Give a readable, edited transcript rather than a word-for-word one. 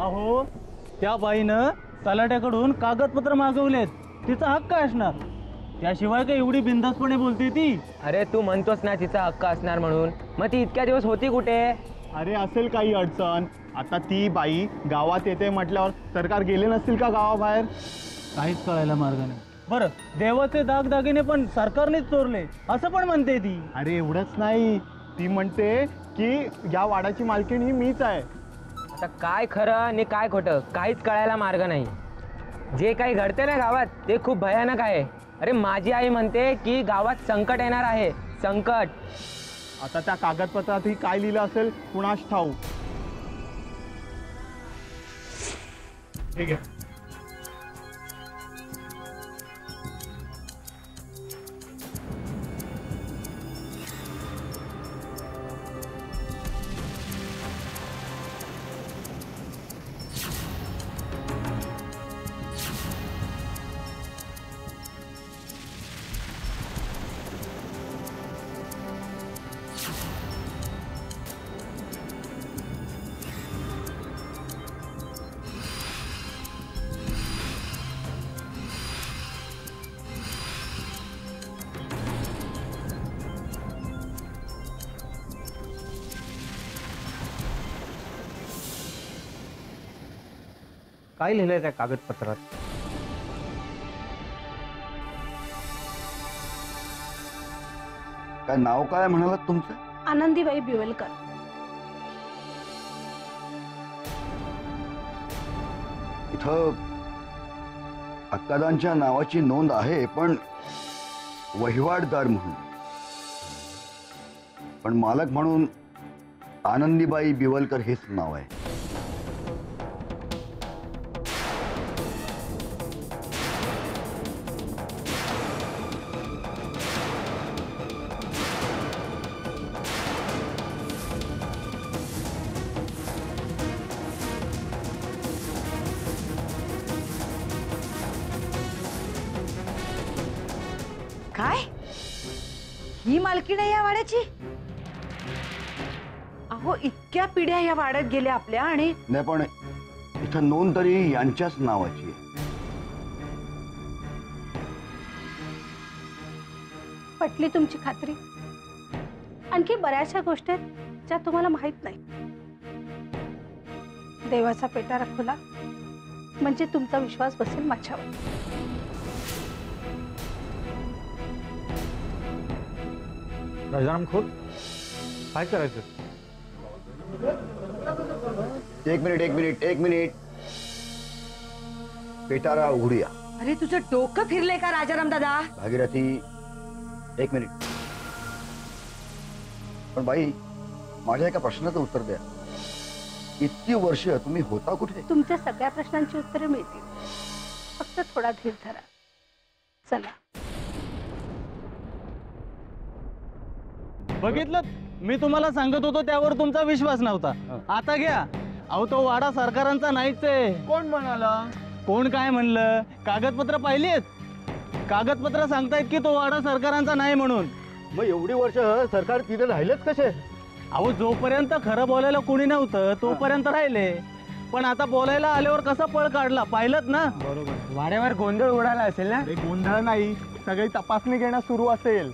अहो त्या बाईनं तलाट्याकडून कागदपत्र मागवलेत, तिचा हक्क असणार. त्याशिवाय काय एवढी बिनधास्तपणे बोलते ती? अरे तू म्हणतोस ना तिचा हक्क असणार म्हणून, मग ती इतक्या दिवस होती कुठे? अरे असेल काही अडचण. आता ती बाई गावात येते म्हटल्यावर सरकार गेले नसतील का गावाबाहेर? काहीच कळायला मार्ग नाही. बरं, देवाचे दागदागिने पण सरकारनेच चोरले असं पण म्हणते ती. अरे एवढंच नाही, ती म्हणते की या वाडाची मालकीण ही मीच आहे. आता काय खरं आणि काय खोटं काहीच कळायला मार्ग नाही. जे काही घडते ना गावात ते खूप भयानक आहे. अरे माझी आई म्हणते की गावात संकट येणार आहे, संकट. आता त्या कागदपत्रात ही काय लिहिलं असेल कुणास ठाऊक. ठीक आहे. काय लिहिलंय त्या कागदपत्रात? काय नाव काय म्हणालात तुमचं? आनंदीबाई बिवलकर. इथं अक्कादांच्या नावाची नोंद आहे, पण वहिवाटदार म्हणून. पण मालक म्हणून आनंदीबाई बिवलकर हेच नाव आहे. काय ही मालकीण आहे या वाड्याची? अहो इतक्या पिढ्या या वाड्यात गेल्या आपल्या आणि नाही, पण इथं नोंद तरी यांच्याच नावाची आहे. पटली तुमची खात्री? आणखी बऱ्याचशा गोष्टी आहेत ज्या तुम्हाला माहित नाही. देवाचा पेटारा खोला म्हणजे तुमचा विश्वास बसेल माझ्यावर. राजाराम खोत, काय करायचं? एक मिनिट. पेटारा उघडूया. अरे तुझं डोकं फिरलंय का राजाराम दादा? भागीरथी, एक मिनिट. पण बाई, माझ्या एका प्रश्नाचं उत्तर द्या. इतकी वर्ष तुम्ही होता कुठे? तुमच्या सगळ्या प्रश्नांची उत्तरे मिळतील, फक्त थोडा धीर धरा. चला. बघितलं, मी तुम्हाला सांगत होतो त्यावर तुमचा विश्वास नव्हता. आता घ्या. अहो तो वाडा सरकारांचा नाहीच आहे. कोण म्हणाला? कोण काय म्हणलं? कागदपत्र पाहिलीत? कागदपत्र सांगतायत की तो वाडा सरकारांचा नाही म्हणून. मग एवढी वर्ष सरकार तिथे राहिलेच कसे? अहो जोपर्यंत खरं बोलायला कोणी नव्हतं तोपर्यंत राहिले, पण आता बोलायला आल्यावर कसा पळ काढला पाहिलंत ना? बरोबर. वाड्यावर गोंधळ उडाला असेल ना? गोंधळ नाही, सगळी तपासणी घेणं सुरू असेल.